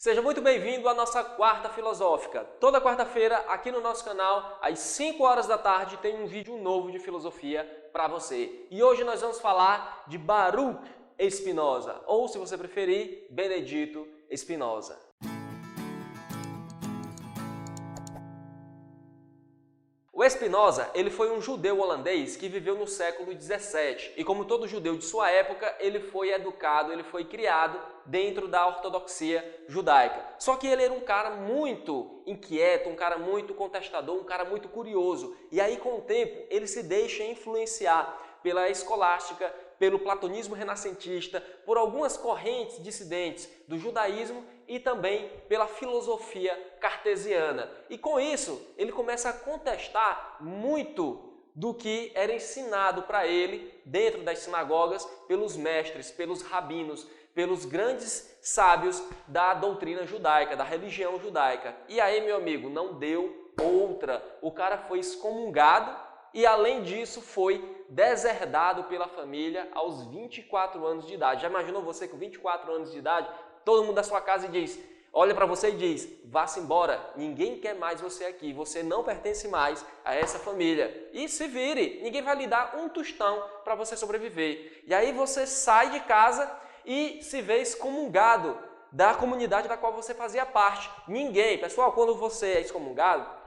Seja muito bem-vindo à nossa Quarta Filosófica. Toda quarta-feira, aqui no nosso canal, às 5 horas da tarde, tem um vídeo novo de filosofia para você. E hoje nós vamos falar de Baruch Spinoza, ou, se você preferir, Benedito Spinoza. O Spinoza, ele foi um judeu holandês que viveu no século XVII e, como todo judeu de sua época, ele foi educado, ele foi criado dentro da ortodoxia judaica. Só que ele era um cara muito inquieto, um cara muito contestador, um cara muito curioso. E aí, com o tempo, ele se deixa influenciar pela escolástica, pelo platonismo renascentista, por algumas correntes dissidentes do judaísmo e também pela filosofia cartesiana. E com isso, ele começa a contestar muito do que era ensinado para ele dentro das sinagogas pelos mestres, pelos rabinos, pelos grandes sábios da doutrina judaica, da religião judaica. E aí, meu amigo, não deu outra. O cara foi excomungado e, além disso, foi deserdado pela família aos 24 anos de idade. Já imaginou você com 24 anos de idade, todo mundo da sua casa olha para você e diz: vá-se embora, ninguém quer mais você aqui, você não pertence mais a essa família. E se vire, ninguém vai lhe dar um tostão para você sobreviver. E aí você sai de casa e se vê excomungado da comunidade da qual você fazia parte. Ninguém, pessoal, quando você é excomungado,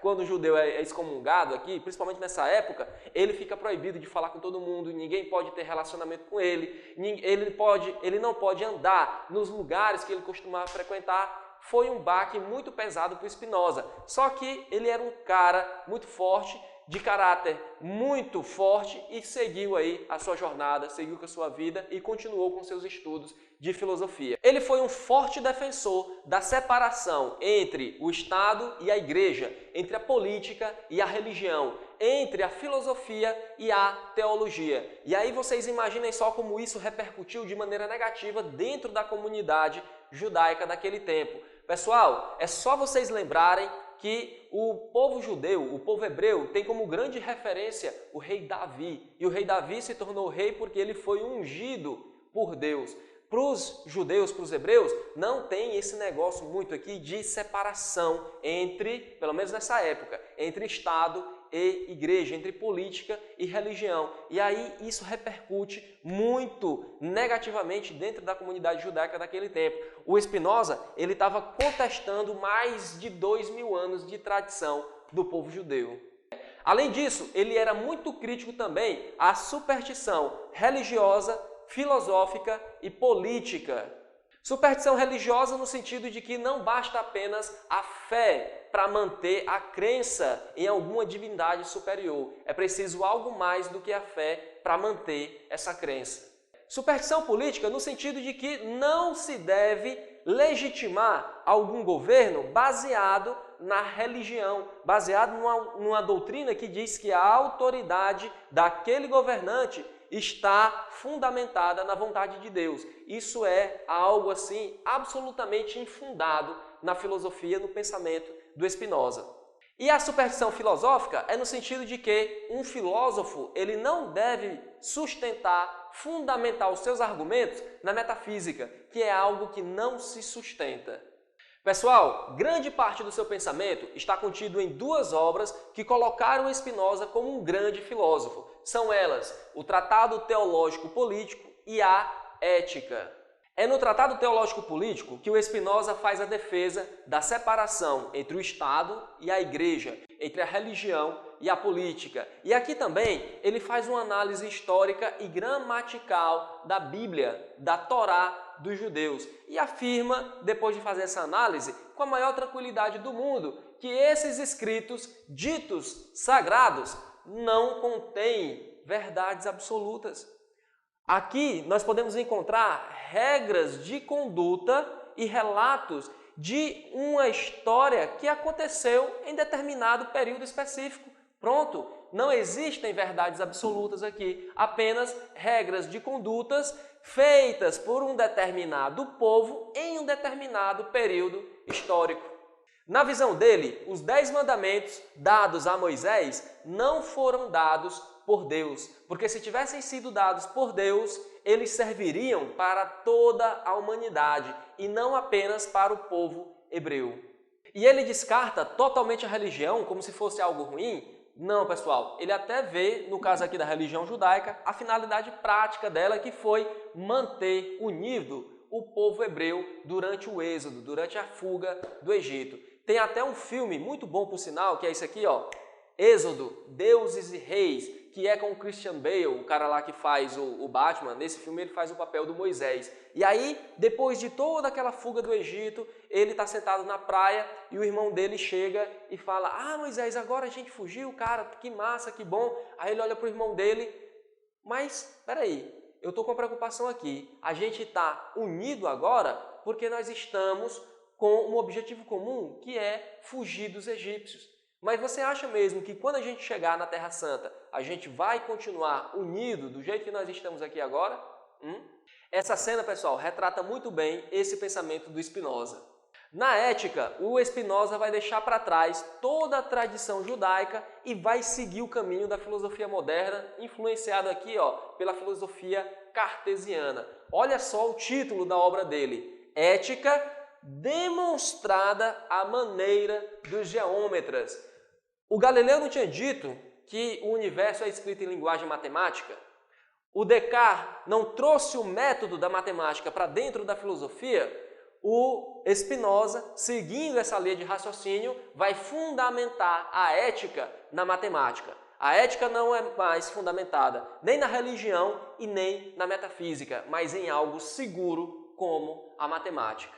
quando o judeu é excomungado aqui, principalmente nessa época, ele fica proibido de falar com todo mundo, ninguém pode ter relacionamento com ele, ele não pode andar nos lugares que ele costumava frequentar. Foi um baque muito pesado para o Spinoza. Só que ele era um cara muito forte, de caráter muito forte e seguiu aí a sua jornada, seguiu com a sua vida e continuou com seus estudos de filosofia. Ele foi um forte defensor da separação entre o Estado e a Igreja, entre a política e a religião, entre a filosofia e a teologia. E aí vocês imaginem só como isso repercutiu de maneira negativa dentro da comunidade judaica daquele tempo. Pessoal, é só vocês lembrarem que o povo judeu, o povo hebreu, tem como grande referência o rei Davi. E o rei Davi se tornou rei porque ele foi ungido por Deus. Para os judeus, para os hebreus, não tem esse negócio muito aqui de separação entre, pelo menos nessa época, entre Estado e igreja, entre política e religião. E aí isso repercute muito negativamente dentro da comunidade judaica daquele tempo. O Spinoza, ele estava contestando mais de 2000 anos de tradição do povo judeu. Além disso, ele era muito crítico também à superstição religiosa, filosófica e política. Superstição religiosa no sentido de que não basta apenas a fé para manter a crença em alguma divindade superior. É preciso algo mais do que a fé para manter essa crença. Superstição política no sentido de que não se deve legitimar algum governo baseado na religião, baseado numa doutrina que diz que a autoridade daquele governante está fundamentada na vontade de Deus. Isso é algo assim absolutamente infundado na filosofia, no pensamento do Spinoza. E a superstição filosófica é no sentido de que um filósofo ele não deve sustentar, fundamentar os seus argumentos na metafísica, que é algo que não se sustenta. Pessoal, grande parte do seu pensamento está contido em duas obras que colocaram Spinoza como um grande filósofo. São elas o Tratado Teológico Político e a Ética. É no Tratado Teológico Político que o Spinoza faz a defesa da separação entre o Estado e a Igreja, entre a religião e a política. E aqui também ele faz uma análise histórica e gramatical da Bíblia, da Torá dos judeus. E afirma, depois de fazer essa análise, com a maior tranquilidade do mundo, que esses escritos ditos sagrados não contêm verdades absolutas. Aqui nós podemos encontrar regras de conduta e relatos de uma história que aconteceu em determinado período específico. Pronto, não existem verdades absolutas aqui, apenas regras de condutas feitas por um determinado povo em um determinado período histórico. Na visão dele, os 10 mandamentos dados a Moisés não foram dados por Deus, porque se tivessem sido dados por Deus, eles serviriam para toda a humanidade e não apenas para o povo hebreu. E ele descarta totalmente a religião como se fosse algo ruim? Não, pessoal. Ele até vê, no caso aqui da religião judaica, a finalidade prática dela, que foi manter unido o povo hebreu durante o êxodo, durante a fuga do Egito. Tem até um filme muito bom, por sinal, que é esse aqui, ó, Êxodo, Deuses e Reis, que é com o Christian Bale, o cara lá que faz o Batman. Nesse filme ele faz o papel do Moisés. E aí, depois de toda aquela fuga do Egito, ele está sentado na praia e o irmão dele chega e fala: "Ah, Moisés, agora a gente fugiu, cara, que massa, que bom." Aí ele olha para o irmão dele: "Mas, peraí, eu estou com uma preocupação aqui. A gente está unido agora porque nós estamos com um objetivo comum, que é fugir dos egípcios. Mas você acha mesmo que quando a gente chegar na Terra Santa, a gente vai continuar unido do jeito que nós estamos aqui agora?" Essa cena, pessoal, retrata muito bem esse pensamento do Spinoza. Na ética, o Spinoza vai deixar para trás toda a tradição judaica e vai seguir o caminho da filosofia moderna, influenciado aqui, ó, pela filosofia cartesiana. Olha só o título da obra dele: Ética demonstrada à maneira dos geômetras. O Galileu não tinha dito que o universo é escrito em linguagem matemática? O Descartes não trouxe o método da matemática para dentro da filosofia? O Spinoza, seguindo essa linha de raciocínio, vai fundamentar a ética na matemática. A ética não é mais fundamentada nem na religião e nem na metafísica, mas em algo seguro como a matemática.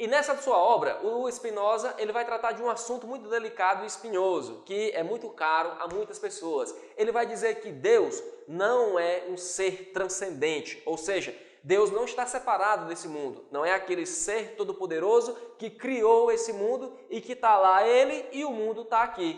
E nessa sua obra, o Spinoza ele vai tratar de um assunto muito delicado e espinhoso, que é muito caro a muitas pessoas. Ele vai dizer que Deus não é um ser transcendente, ou seja, Deus não está separado desse mundo. Não é aquele ser todo-poderoso que criou esse mundo e que está lá ele e o mundo está aqui.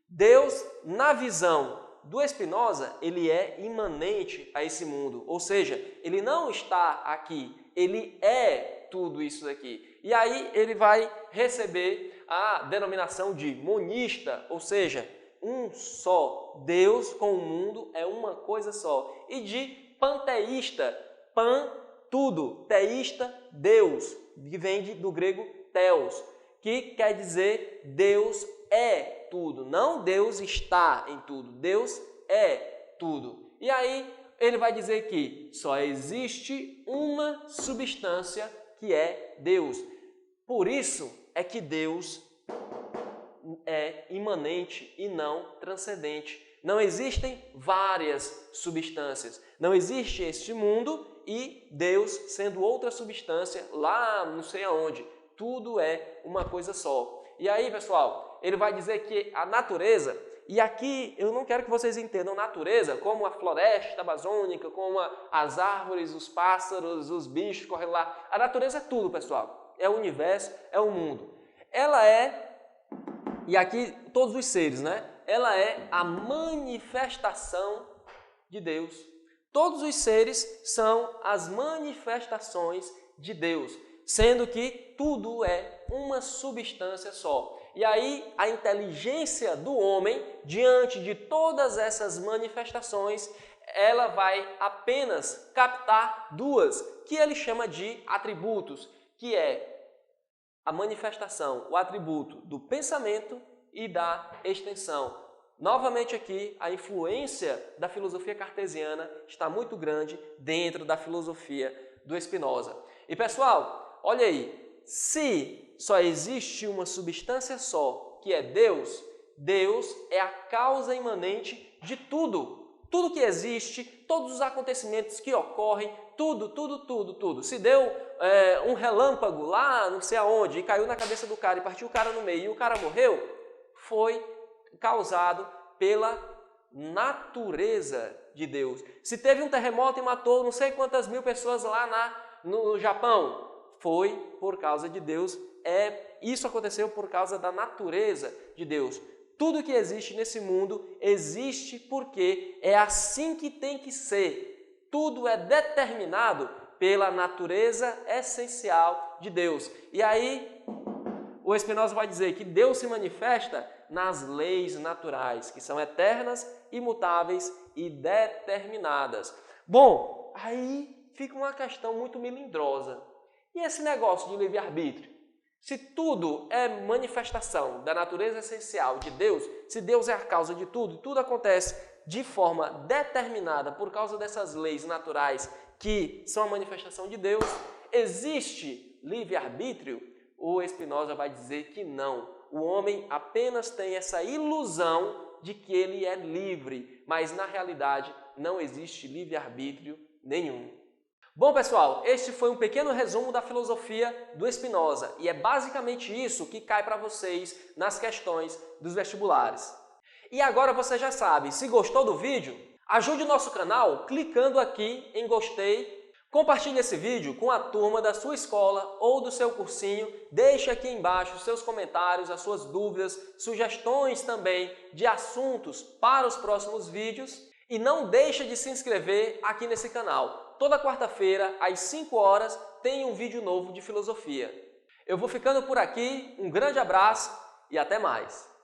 Deus, na visão do Spinoza, ele é imanente a esse mundo, ou seja, ele não está aqui, ele é tudo isso daqui. E aí ele vai receber a denominação de monista, ou seja, um só. Deus com o mundo é uma coisa só. E de panteísta, pan, tudo, teísta, Deus, que vem do grego theos, que quer dizer Deus é tudo. Não Deus está em tudo, Deus é tudo. E aí ele vai dizer que só existe uma substância que é Deus. Por isso é que Deus é imanente e não transcendente. Não existem várias substâncias. Não existe este mundo e Deus sendo outra substância lá não sei aonde. Tudo é uma coisa só. E aí, pessoal, ele vai dizer que a natureza, e aqui eu não quero que vocês entendam natureza como a floresta amazônica, como as árvores, os pássaros, os bichos correndo lá. A natureza é tudo, pessoal. É o universo, é o mundo. Ela é, e aqui todos os seres, né? Ela é a manifestação de Deus. Todos os seres são as manifestações de Deus, sendo que tudo é uma substância só. E aí a inteligência do homem, diante de todas essas manifestações, ela vai apenas captar duas, que ele chama de atributos, que é a manifestação, o atributo do pensamento e da extensão. Novamente aqui, a influência da filosofia cartesiana está muito grande dentro da filosofia do Spinoza. E pessoal, olha aí, se só existe uma substância só, que é Deus, Deus é a causa imanente de tudo. Tudo que existe, todos os acontecimentos que ocorrem, tudo. Se deu um relâmpago lá, não sei aonde, e caiu na cabeça do cara e partiu o cara no meio e o cara morreu, foi causado pela natureza de Deus. Se teve um terremoto e matou não sei quantas mil pessoas lá no Japão, foi por causa de Deus. Isso aconteceu por causa da natureza de Deus. Tudo que existe nesse mundo existe porque é assim que tem que ser. Tudo é determinado pela natureza essencial de Deus. E aí o Spinoza vai dizer que Deus se manifesta nas leis naturais, que são eternas, imutáveis e determinadas. Bom, aí fica uma questão muito melindrosa. E esse negócio de livre-arbítrio? Se tudo é manifestação da natureza essencial de Deus, se Deus é a causa de tudo, e tudo acontece de forma determinada por causa dessas leis naturais que são a manifestação de Deus, existe livre-arbítrio? O Spinoza vai dizer que não. O homem apenas tem essa ilusão de que ele é livre, mas na realidade não existe livre-arbítrio nenhum. Bom, pessoal, este foi um pequeno resumo da filosofia do Spinoza e é basicamente isso que cai para vocês nas questões dos vestibulares. E agora você já sabe, se gostou do vídeo, ajude o nosso canal clicando aqui em gostei, compartilhe esse vídeo com a turma da sua escola ou do seu cursinho, deixe aqui embaixo seus comentários, as suas dúvidas, sugestões também de assuntos para os próximos vídeos e não deixe de se inscrever aqui nesse canal. Toda quarta-feira, às 5 horas, tem um vídeo novo de filosofia. Eu vou ficando por aqui, um grande abraço e até mais!